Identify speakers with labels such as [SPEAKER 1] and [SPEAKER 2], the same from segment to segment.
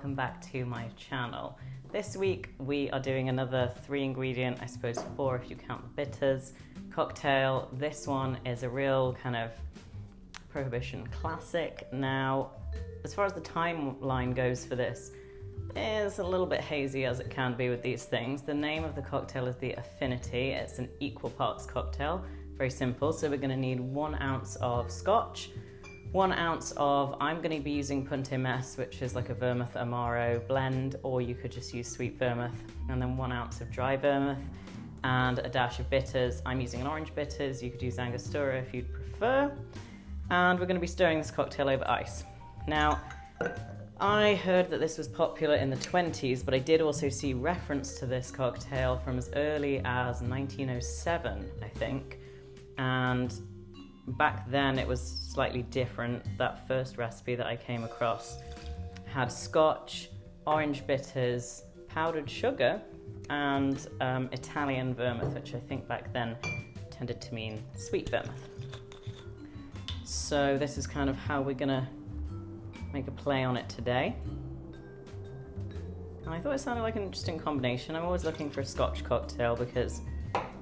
[SPEAKER 1] welcome back to my channel. This week we are doing another 3-ingredient, I suppose 4 if you count the bitters, cocktail. This one is a real kind of Prohibition classic. Now, as far as the timeline goes for this, it's a little bit hazy as it can be with these things. The name of the cocktail is the Affinity. It's an equal parts cocktail, very simple. So we're going to need 1 ounce of Scotch, 1 ounce of, I'm going to be using punt, which is like a vermouth amaro blend, or you could just use sweet vermouth, and then 1 ounce of dry vermouth and a dash of bitters. I'm using an orange bitters. You could use Angostura if you'd prefer. And we're going to be stirring this cocktail over ice. Now, I heard that this was popular in the 20s, but I did also see reference to this cocktail from as early as 1907, I think. And back then it was slightly different. That first recipe that I came across had Scotch, orange bitters, powdered sugar, and Italian vermouth, which I think back then tended to mean sweet vermouth. So this is kind of how we're gonna make a play on it today. And I thought it sounded like an interesting combination. I'm always looking for a Scotch cocktail because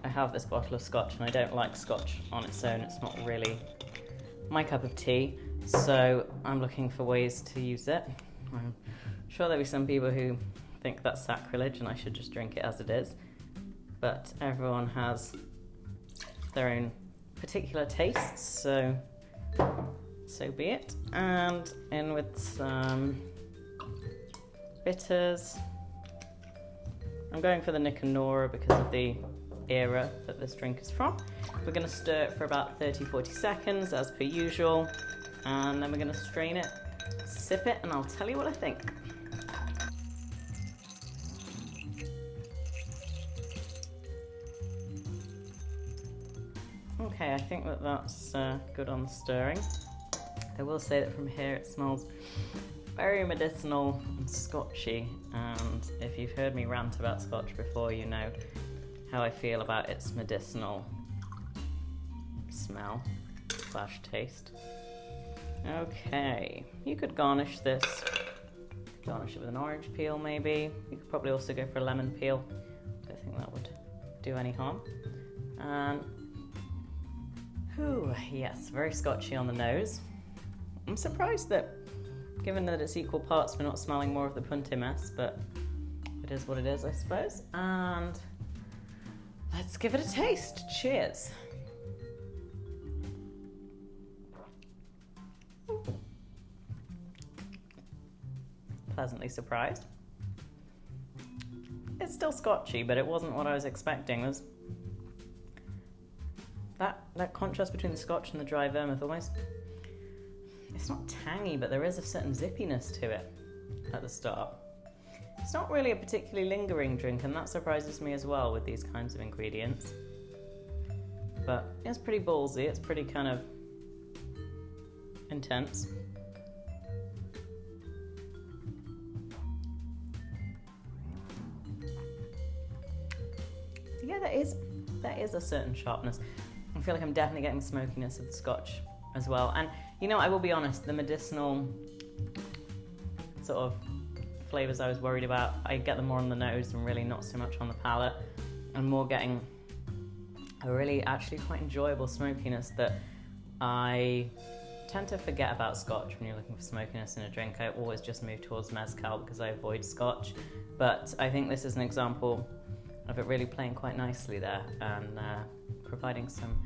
[SPEAKER 1] I have this bottle of Scotch and I don't like Scotch on its own. It's not really my cup of tea. So I'm looking for ways to use it. I'm sure there'll be some people who think that's sacrilege and I should just drink it as it is. But everyone has their own particular tastes, so be it. And in with some bitters. I'm going for the Nicanora because of the era that this drink is from. We're going to stir it for about 30-40 seconds as per usual, and then we're going to strain it, sip it, and I'll tell you what I think. Okay, I think that that's good on the stirring. I will say that from here it smells very medicinal and scotchy, and if you've heard me rant about Scotch before, you know how I feel about its medicinal smell / taste. Okay, you could garnish this. Garnish it with an orange peel maybe. You could probably also go for a lemon peel. I don't think that would do any harm. And ooh, yes, very scotchy on the nose. I'm surprised that, given that it's equal parts, we're not smelling more of the punt, but it is what it is, I suppose. And let's give it a taste. Cheers. Pleasantly surprised. It's still scotchy, but it wasn't what I was expecting. There's that contrast between the Scotch and the dry vermouth, almost, it's not tangy, but there is a certain zippiness to it at the start. It's not really a particularly lingering drink, and that surprises me as well with these kinds of ingredients. But it's pretty ballsy, it's pretty kind of intense. Yeah, there is a certain sharpness. I feel like I'm definitely getting the smokiness of the Scotch as well. And you know, I will be honest, the medicinal sort of flavours I was worried about, I get them more on the nose and really not so much on the palate. I'm more getting a really actually quite enjoyable smokiness that I tend to forget about Scotch when you're looking for smokiness in a drink. I always just move towards mezcal because I avoid Scotch. But I think this is an example of it really playing quite nicely there and providing some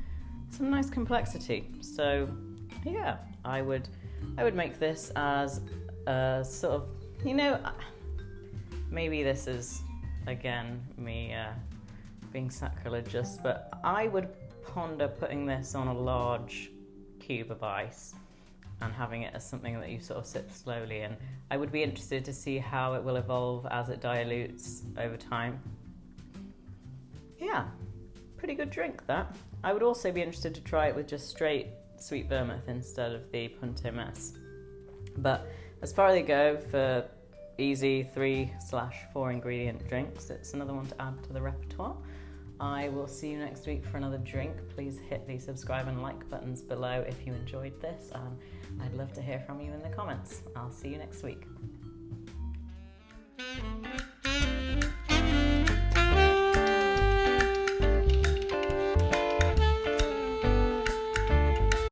[SPEAKER 1] nice complexity. So yeah, I would make this as a sort of, you know, maybe this is again me being sacrilegious, but I would ponder putting this on a large cube of ice and having it as something that you sort of sip slowly, and I would be interested to see how it will evolve as it dilutes over time. Yeah, pretty good drink that. I would also be interested to try it with just straight sweet vermouth instead of the punt. But as far as they go for easy 3/4 ingredient drinks, it's another one to add to the repertoire. I will see you next week for another drink. Please hit the subscribe and like buttons below if you enjoyed this. I'd love to hear from you in the comments. I'll see you next week.